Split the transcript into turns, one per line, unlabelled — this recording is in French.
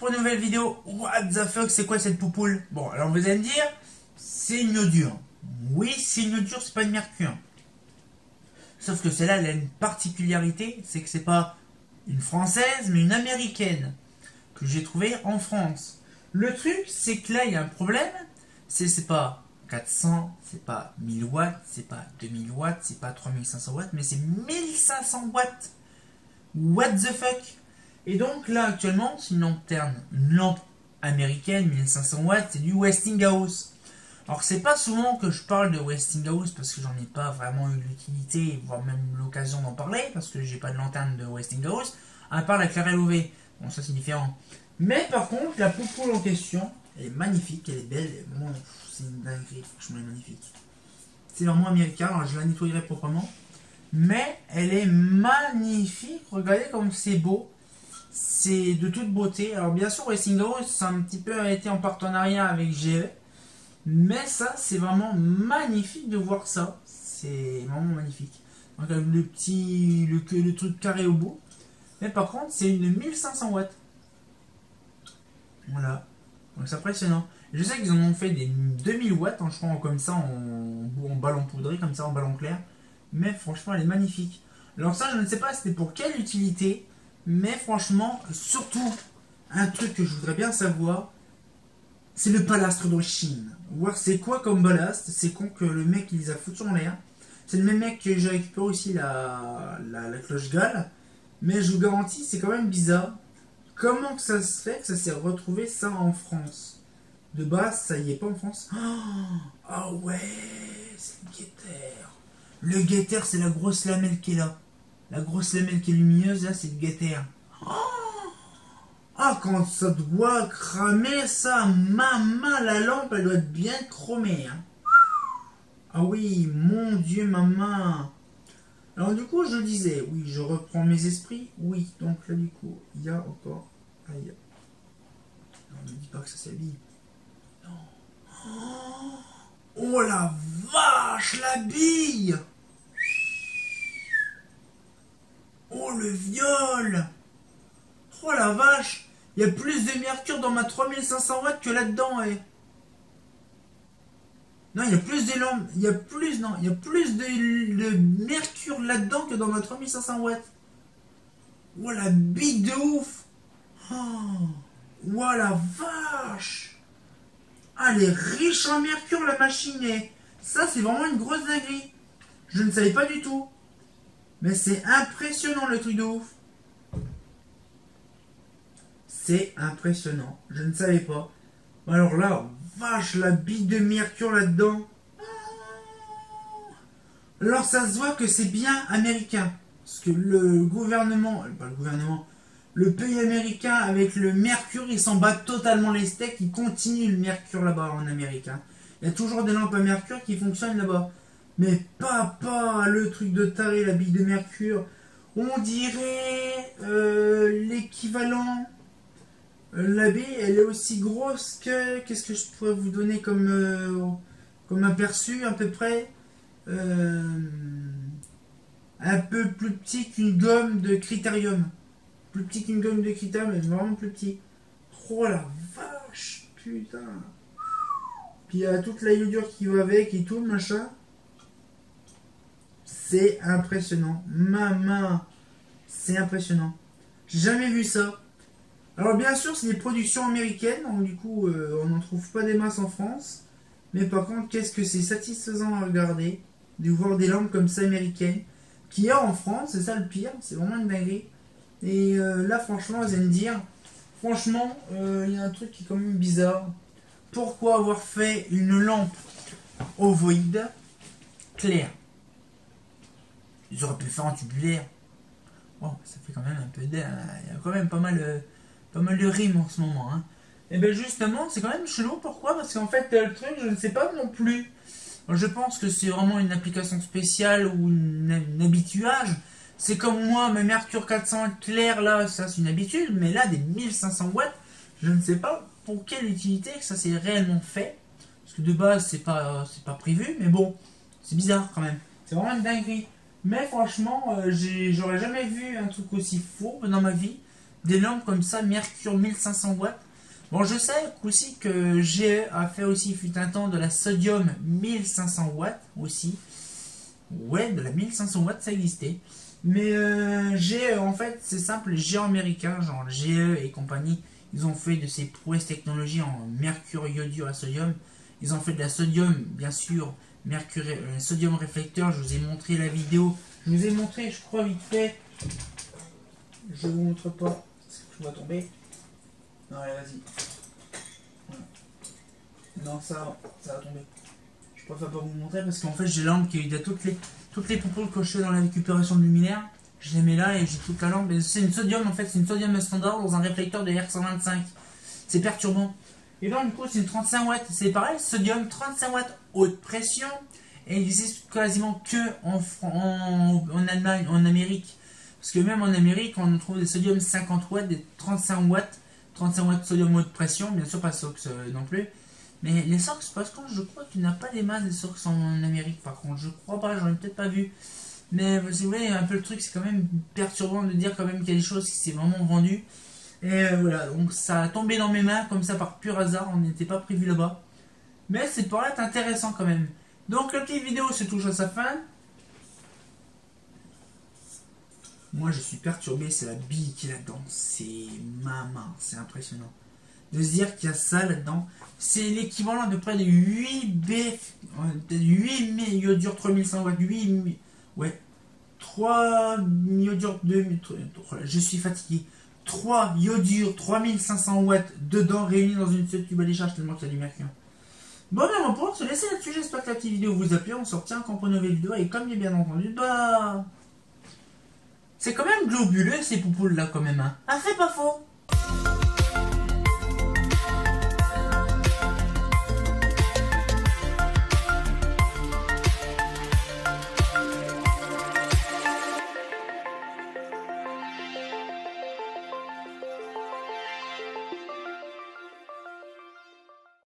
pour une nouvelle vidéo. What the fuck, c'est quoi cette poupoule? Bon, alors vous allez me dire, c'est une iodure. Oui, c'est une iodure, c'est pas une mercure. Sauf que celle-là, elle a une particularité, c'est que c'est pas une française, mais une américaine que j'ai trouvée en France. Le truc, c'est que là, il y a un problème. C'est pas 400, c'est pas 1000 watts, c'est pas 2000 watts, c'est pas 3500 watts, mais c'est 1500 watts. What the fuck? Et donc là, actuellement, c'est une lampe américaine, 1500 watts, c'est du Westinghouse. Alors, c'est pas souvent que je parle de Westinghouse parce que j'en ai pas vraiment eu l'utilité, voire même l'occasion d'en parler, parce que j'ai pas de lanterne de Westinghouse, à part la Clairelle UV. Bon, ça c'est différent. Mais par contre, la poupoule en question, elle est magnifique, elle est belle, c'est une dinguerie, franchement, elle est magnifique. C'est vraiment américain, alors je la nettoyerai proprement. Mais elle est magnifique, regardez comme c'est beau. C'est de toute beauté. Alors bien sûr, Westinghouse, ça a un petit peu été en partenariat avec GE. Mais ça, c'est vraiment magnifique de voir ça. C'est vraiment magnifique. Donc avec le truc carré au bout. Mais par contre, c'est une 1500 watts. Voilà. Donc c'est impressionnant. Je sais qu'ils en ont fait des 2000 watts, je crois, comme ça, en ballon poudré, comme ça, en ballon clair. Mais franchement, elle est magnifique. Alors ça, je ne sais pas c'était pour quelle utilité. Mais franchement, surtout, un truc que je voudrais bien savoir, c'est le palastre d'Oshine. Voir c'est quoi comme ballast. C'est con que le mec il les a foutus en l'air. C'est le même mec que j'ai récupéré aussi la cloche Gale. Mais je vous garantis, c'est quand même bizarre. Comment que ça se fait que ça s'est retrouvé ça en France? De base, ça y est pas en France. Ah ouais, c'est le guetteur. Le guetteur, c'est la grosse lamelle qui est là. La grosse lamelle qui est lumineuse, là, c'est le guetteur. Ah, quand ça doit cramer ça, maman, la lampe, elle doit être bien chromée. Hein. Ah oui, mon Dieu, maman. Alors du coup, je disais, oui, je reprends mes esprits. Oui, donc là, du coup, il y a encore... Aïe. Non, ne dis pas que ça s'habille. Non. Oh la vache, la bille. Oh le viol. Oh la vache. Il y a plus de mercure dans ma 3500 watts que là-dedans, eh. Non, il y a plus de lampes. Il y a plus, non, il y a plus de mercure là-dedans que dans ma 3500 watts. Oh la bille de ouf. Oh la vache. Ah, elle est riche en mercure, la machine, eh. Ça, c'est vraiment une grosse dinguerie. Je ne savais pas du tout. Mais c'est impressionnant, le truc de ouf. C'est impressionnant. Je ne savais pas. Alors là, vache, la bille de mercure là-dedans. Alors ça se voit que c'est bien américain. Parce que le gouvernement, pas le gouvernement, le pays américain avec le mercure, il s'en bat totalement les steaks. Il continue le mercure là-bas en Amérique. Il y a toujours des lampes à mercure qui fonctionnent là-bas. Mais pas le truc de taré, la bille de mercure. On dirait l'équivalent. La bille, elle est aussi grosse que... Qu'est-ce que je pourrais vous donner comme aperçu à peu près un peu plus petit qu'une gomme de critérium. Plus petit qu'une gomme de critérium, mais vraiment plus petit. Oh la vache, putain. Puis il y a toute la iodure qui va avec et tout, machin. C'est impressionnant. Maman, c'est impressionnant. J'ai jamais vu ça. Alors bien sûr, c'est des productions américaines, donc du coup, on n'en trouve pas des masses en France. Mais par contre, qu'est-ce que c'est satisfaisant à regarder, de voir des lampes comme ça américaines, qu'il y a en France, c'est ça le pire, c'est vraiment une dinguerie. Et là, franchement, vous allez me dire, franchement, il y a un truc qui est quand même bizarre. Pourquoi avoir fait une lampe ovoïde claire? Ils auraient pu faire en tubulaire. Bon, ça fait quand même un peu d'air. Il y a quand même pas mal de rimes en ce moment. Hein. Et bien justement, c'est quand même chelou. Pourquoi? Parce qu'en fait, le truc, je ne sais pas non plus. Je pense que c'est vraiment une application spéciale ou un habituage. C'est comme moi, ma Mercure 400 clair, là, ça c'est une habitude. Mais là, des 1500 watts, je ne sais pas pour quelle utilité que ça s'est réellement fait. Parce que de base, c'est pas prévu. Mais bon, c'est bizarre quand même. C'est vraiment une dinguerie. Mais franchement, j'aurais jamais vu un truc aussi fourbe dans ma vie. des lampes comme ça, mercure 1500 watts. Bon, je sais aussi que GE a fait aussi, fut un temps, de la sodium 1500 watts aussi. Ouais, de la 1500 watts, ça existait. Mais GE, en fait, c'est simple, les géants américains, genre GE et compagnie, ils ont fait de ces prouesses technologies en mercure, iodure et sodium. Ils ont fait de la sodium, bien sûr, mercure, sodium réflecteur. Je vous ai montré la vidéo. Je vous ai montré, je crois, vite fait. Je vous montre pas. Est-ce que je vois tomber? Non, allez, vas-y. Voilà. Non, ça va tomber. Je préfère pas vous montrer parce qu'en fait, j'ai la lampe qui a toutes les poupoules que je fais dans la récupération de luminaire. Je les mets là et j'ai toute la lampe. C'est une sodium, en fait, c'est une sodium standard dans un réflecteur de R125. C'est perturbant. Et donc, du coup, c'est une 35 watts. C'est pareil, sodium 35 watts haute pression. Et il existe quasiment que en Allemagne, en Amérique. Parce que même en Amérique, on trouve des sodium 50 watts, des 35 watts. 35 watts sodium haute pression. Bien sûr, pas SOX non plus. Mais les SOX, parce que je crois qu'il n'y a pas des masses de SOX en Amérique. Par contre, je crois pas, j'en ai peut-être pas vu. Mais si vous voulez, un peu le truc, c'est quand même perturbant de dire quand même qu'il y a des choses qui s'est vraiment vendu. Et voilà, donc ça a tombé dans mes mains comme ça par pur hasard, on n'était pas prévu là-bas. Mais c'est pour être intéressant quand même. Donc la petite vidéo se touche à sa fin. Moi je suis perturbé, c'est la bille qui est là-dedans. C'est maman, c'est impressionnant. De se dire qu'il y a ça là-dedans. C'est l'équivalent à peu près de 8 B, 8 iodure 3100 watts, 8, ouais, 3 iodure 2000, je suis fatigué. 3 iodure 3500 watts dedans réunis dans une seule tube à décharge tellement qu'il y a du mercure. Bon, ben on va pouvoir se laisser là-dessus. J'espère que la petite vidéo vous a plu. On se retient quand pour une nouvelle vidéo. Et comme j'ai bien entendu, bah. C'est quand même globuleux ces poupoules là, quand même. Hein. Ah, c'est pas faux.